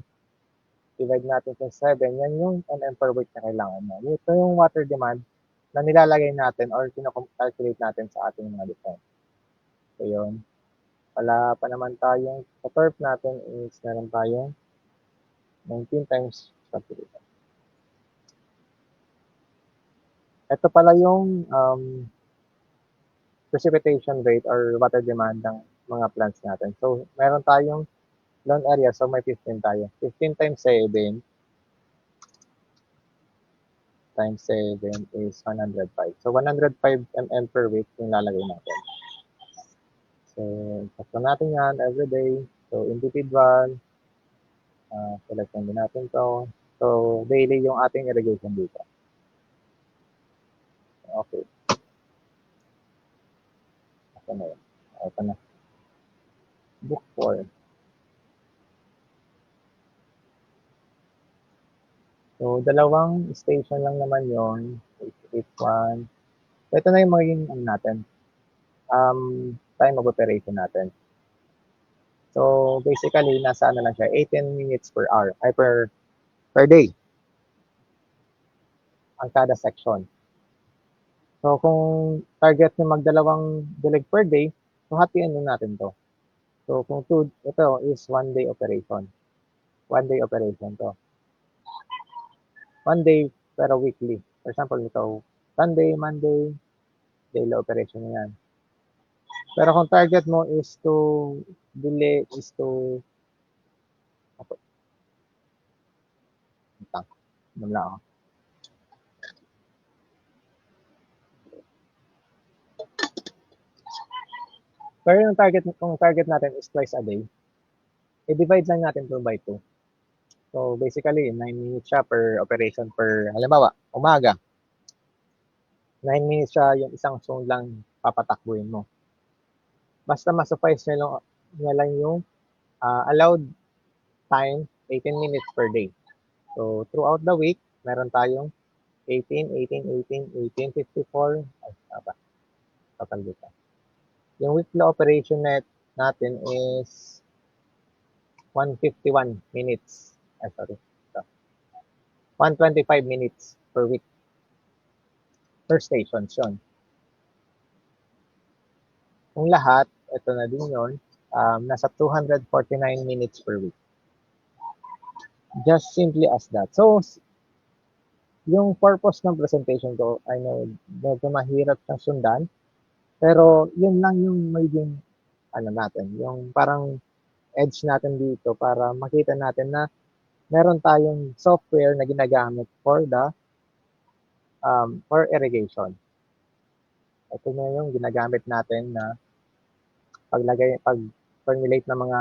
divide natin sa 7. Yan yung mm per weight na kailangan mo. Ito yung water demand na nilalagay natin or calculate natin sa ating mga design. So, yun. Wala pa naman tayong, sa turf natin is meron tayong 19 times saturation. Ito pala yung precipitation rate or water demand ng mga plants natin. So, meron tayong lawn area, so may 15 tayo. 15 times 7, times 7 is 105. So, 105 mm per week yung lalagay natin. So, sakto natin yan everyday. So, individual. Select din natin to. So, daily yung ating irrigation dito. Okay. Ito na yun. Ito na. Book 4. So, dalawang station lang naman yon. 881. Ito na yung magiging natin. Time of operation natin. So, basically, nasa ano lang siya, 18 minutes per hour, ay per day, ang kada section. So, kung target nyo magdalawang dilig per day, so hatiin nyo natin to. So, kung ito is 1 day operation. 1 day operation to. 1 day pero weekly. For example, ito, Sunday, Monday, daily operation na yan. Pero kung target mo is to delay, is to namla ako. Pero yung kung target natin is twice a day, i-divide lang natin 2 by 2. So, basically, 9 minutes siya per operation per, halimbawa, umaga. 9 minutes siya, yung isang zone lang papatakbuhin mo. Basta ma-suffice niya lang yung allowed time, 18 minutes per day. So, throughout the week, meron tayong 18, 18, 18, 18, 54. Ay, tapa. Total dito. Yung weekly operation natin is 151 minutes. Ay, sorry. So, 125 minutes per week. Per station yun. Kung lahat, ito na din yun, nasa 249 minutes per week. Just simply as that. So, yung purpose ng presentation ko, I know, medyo mahirap siyang sundan, pero yun lang yung magiging, natin, yung parang edge natin dito para makita natin na meron tayong software na ginagamit for irrigation. Ito na yung ginagamit natin na pag-formulate ng mga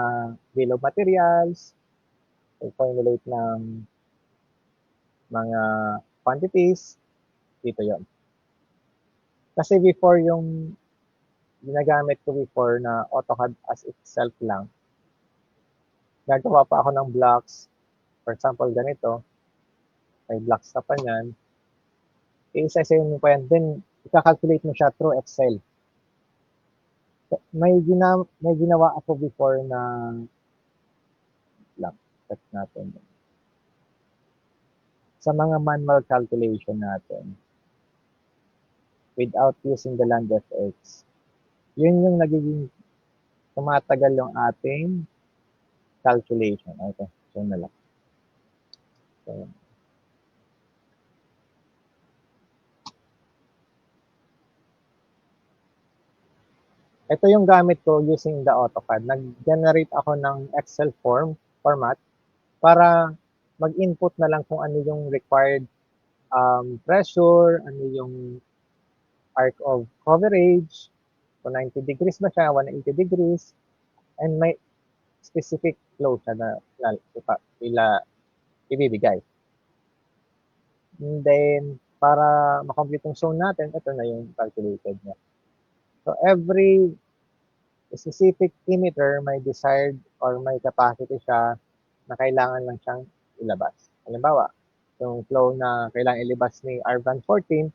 bill of materials, pag-formulate ng mga quantities, dito yon. Kasi before yung ginagamit ko before na AutoCAD as itself lang, gagawa pa ako ng blocks. For example, ganito, may blocks ka pa niyan, i-isa-isayin mo pa yan, then i-calculate mo siya through Excel. May ginawa ako before na lang, check natin. Sa mga manual calculation natin, without using the LandFX, yun yung nagiging tumatagal yung ating calculation. Okay, so na lang. So, ito yung gamit ko using the AutoCAD. Nag-generate ako ng Excel format para mag-input na lang kung ano yung required pressure, ano yung arc of coverage, kung 90 degrees ba siya, 180 degrees, and may specific flow siya na ibibigay. And then, para makomplete yung zone natin, ito na yung calculated niya. So, every specific emitter may desired or may capacity siya na kailangan lang siyang ilabas. Halimbawa, yung flow na kailangan ilabas ni R114,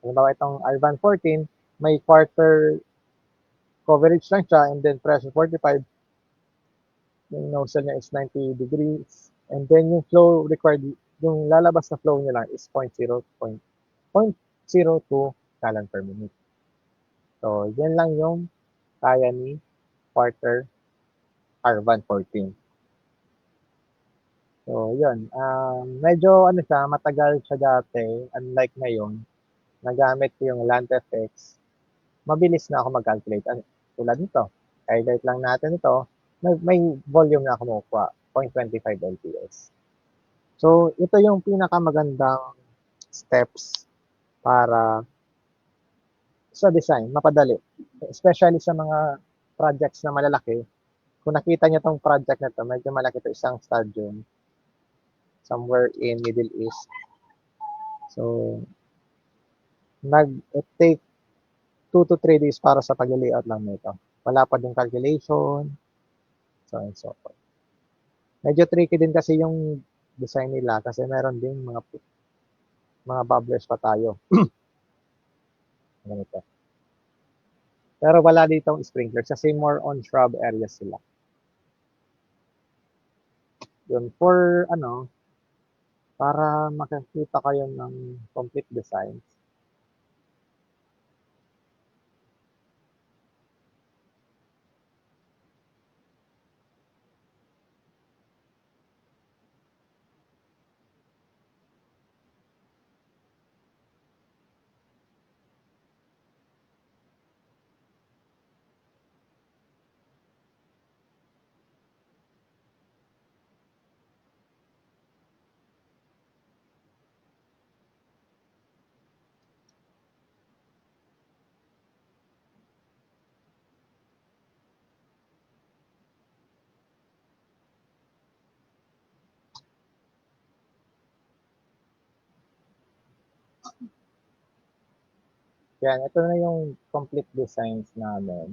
halimbawa itong R114, may quarter coverage lang siya and then pressure 45, yung nozzle niya is 90 degrees, and then yung flow required, yung lalabas na flow niya lang is 0.02 gallon per minute. So, yan lang yung kaya ni quarter R114. So, yun. Medyo siya, matagal siya dati. Unlike ngayon, nagamit ko yung LandFX. Mabilis na ako mag-calculate. Tulad nito. Highlight lang natin ito. May volume na ako makukuha. 0.25 LPS. So, ito yung pinakamagandang steps para sa design, mapadali. Especially sa mga projects na malalaki. Kung nakita niyo tong project na to, medyo malaki to, isang stadium somewhere in Middle East. So, it take 2 to 3 days para sa pag-layout lang nito. Wala pa yung calculation, so on and so forth. Medyo tricky din kasi yung design nila kasi meron din mga bubblers pa tayo. Ganito. Pero wala ditong sprinklers kasi more on shrub areas sila. Yun, for para makakita kayo ng complete designs. Yan, ito na yung complete designs namin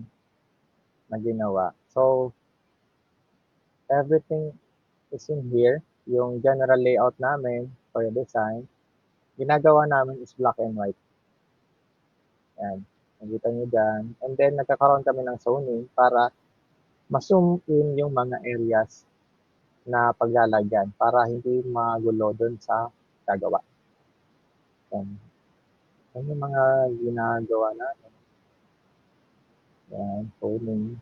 na ginawa. So, everything is in here. Yung general layout namin for the design, ginagawa namin is black and white. Yan. Nakita nyo dyan. And then, nagkakaroon kami ng zoning para ma-zoom in yung mga areas na paglalagyan para hindi magulo doon sa gagawa. Yan. Yan yung mga ginagawa namin. Yan, zoning.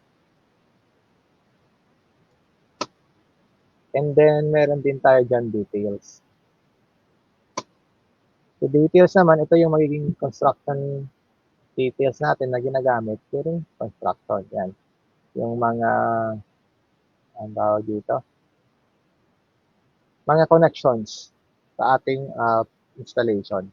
And then, meron din tayo dyan details. So, details naman, ito yung magiging construction details natin na ginagamit during construction. Yan. Yung mga, ang tawag dito, mga connections sa ating installation.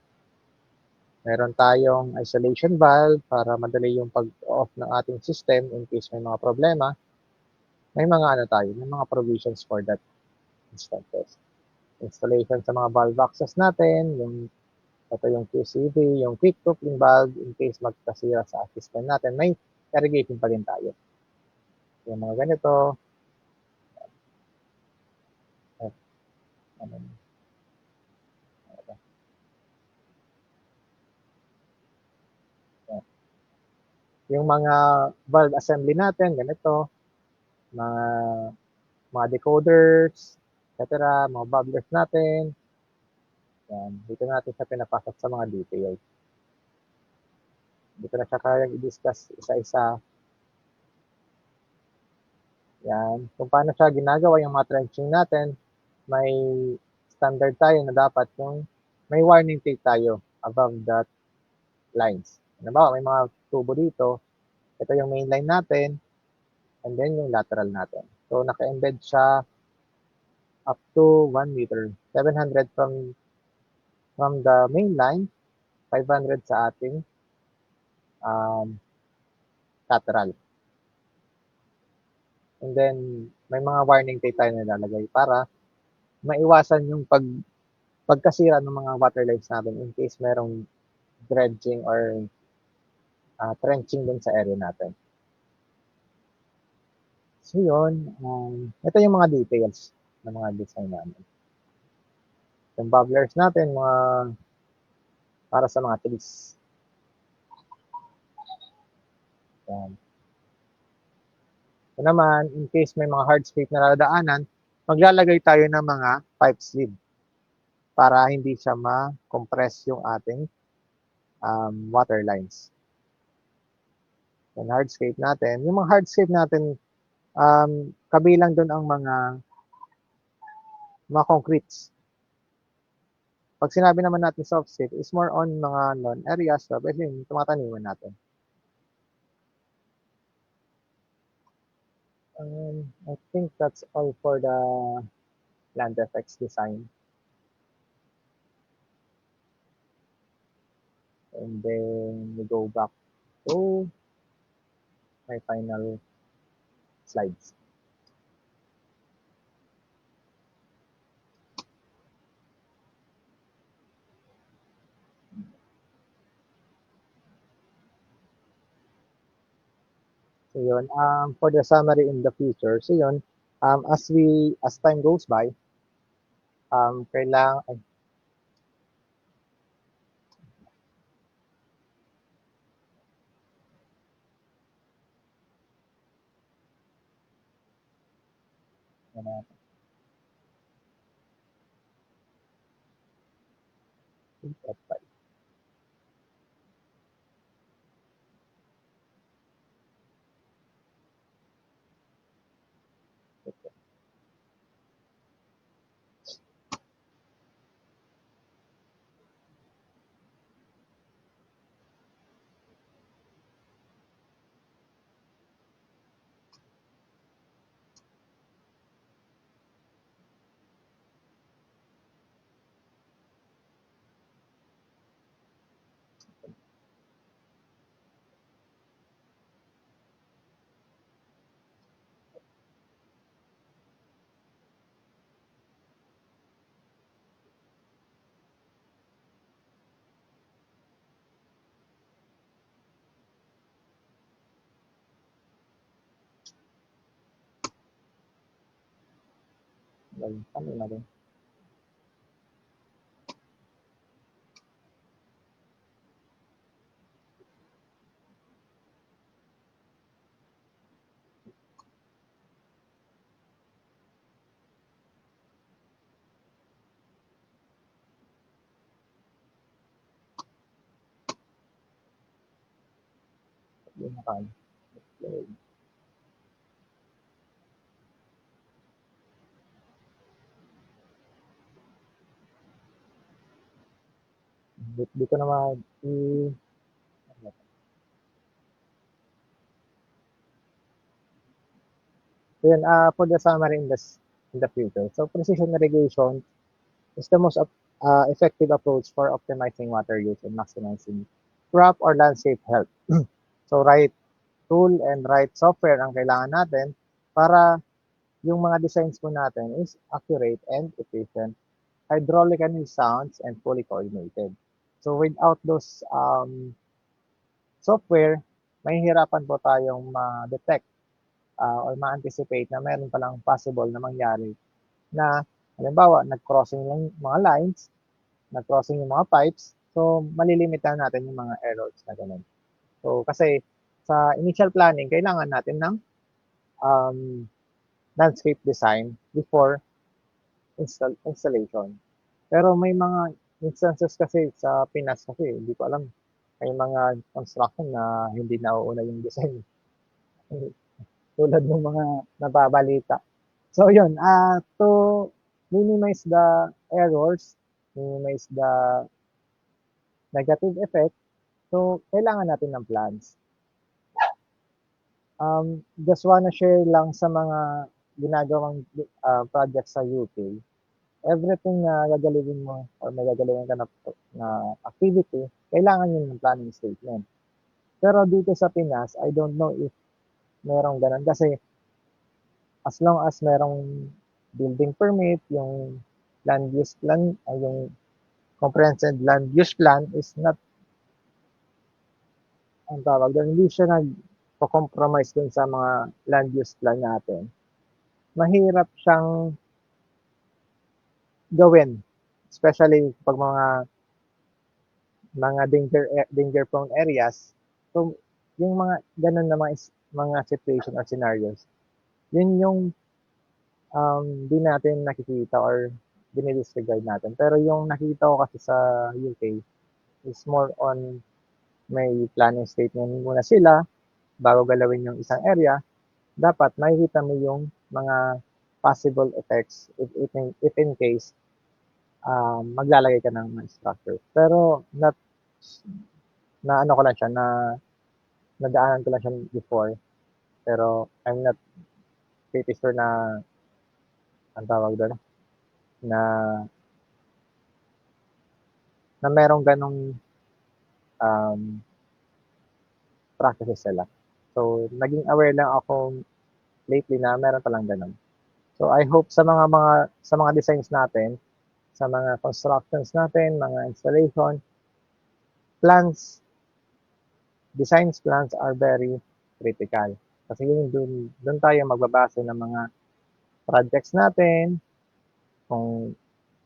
Meron tayong isolation valve para madali yung pag-off ng ating system in case may mga problema. May mga may mga provisions for that instances. Installation sa mga valve boxes natin, ito yung QCV, yung quick coupling valve in case magkasira sa system natin, may irrigating pa din tayo. Yung mga ganito, yung mga valve assembly natin, ganito, mga decoders, etc., mga bubblers natin. Yan, dito natin siya pinapasok sa mga details. Dito na siya kayang i-discuss isa-isa. Yan, kung paano siya ginagawa yung mga trenching natin, may standard tayo na dapat yung may warning tape tayo above that lines. Halimbawa, may mga tubo dito, ito yung main line natin, and then yung lateral natin. So, naka-embed siya up to 1 meter. 700 from the main line, 500 sa ating lateral. And then, may mga warning tape tayo nilalagay para maiwasan yung pagkasira ng mga water lines natin in case merong dredging or trenching dun sa area natin. So yun, ito yung mga details ng mga design namin. Yung bubblers natin, para sa mga trees. Yan. So naman, in case may mga hardscape na dadaanan, maglalagay tayo ng mga pipe sleeve para hindi siya ma-compress yung ating water lines. Yung hardscape natin, yung mga hardscape natin, kabilang doon ang mga concretes. Pag sinabi naman natin softscape, is more on mga non-areas, so yung tumataniman natin. I think that's all for the land effects design. and then we go back to my final slides. So yun, for the summary in the future, so yun, as time goes by, kailangan, ay, ano, ano na rin. Yun na kan. Di ko na so yun, for the summary in the future. So precision irrigation is the most effective approach for optimizing water use and maximizing crop or landscape health. So right tool and right software ang kailangan natin para yung mga designs po natin is accurate and efficient, hydraulically sound, and fully coordinated. So without those software, mahihirapan po tayong ma-detect or ma-anticipate na meron palang possible na mangyari na halimbawa nag-crossing yung mga lines, nag-crossing yung mga pipes, so malilimitahan natin yung mga errors na ganun. So kasi sa initial planning, kailangan natin ng um, landscape design before installation. Pero may mga instances kasi sa Pinas kasi, hindi ko alam, may mga construction na hindi nauuna yung design. Tulad ng mga nababalita. So yun, to minimize the errors, minimize the negative effect, so kailangan natin ng plans. Just wanna share lang sa mga ginagawang project sa UK. Everything na gagalawin mo or may gagalawin ka na activity, kailangan yun ng planning statement. Pero dito sa Pinas, I don't know if merong ganun kasi as long as merong building permit, yung land use plan, ay yung comprehensive land use plan is not, ang tawag doon, hindi siya nag-compromise dun sa mga land use plan natin. Mahirap siyang gawin, especially pag mga danger prone areas. So, yung mga ganun na mga situation or scenarios, yun yung di natin nakikita or dinidisregard natin. Pero yung nakita ko kasi sa UK is more on may planning statement muna sila bago galawin yung isang area. Dapat makikita mo yung mga possible effects if in case maglalagay ka ng structure. Pero not na ano ko lang siya na nadaanan ko lang siya before. Pero I'm not pretty sure na ang tawag doon na na merong ganong practices sila. So, naging aware lang ako lately na meron palang gano'n. So, I hope sa mga designs natin, sa mga constructions natin, mga installation, plans, designs plans are very critical. Kasi yun dun tayo magbabase ng mga projects natin, kung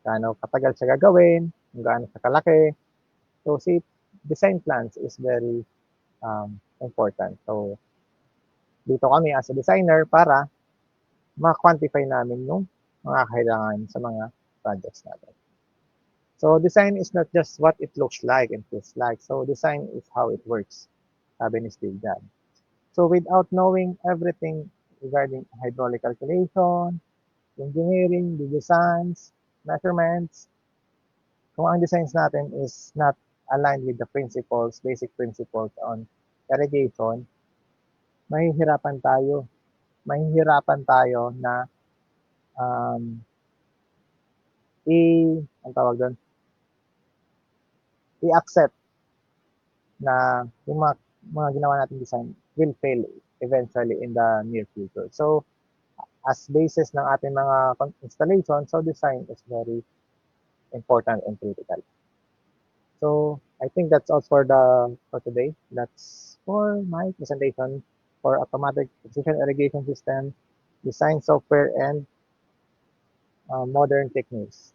gaano katagal siya gagawin, kung gaano siya kalaki. So, design plans is very important. So, dito kami as a designer para ma-quantify namin yung mga kailangan sa mga projects natin. So, design is not just what it looks like and feels like. So, design is how it works, sabi ni Steve Jobs. So, without knowing everything regarding hydraulic calculation, engineering, the designs, measurements, kung ang designs natin is not aligned with the principles, basic principles on irrigation, mahihirapan tayo. Mahihirapan tayo na um, ang tawag doon, i-accept na yung mga ginawa nating design will fail eventually in the near future. So, as basis ng ating mga installation, so design is very important and critical. So, I think that's all for today. That's for my presentation for automatic precision irrigation system, design software, and modern techniques.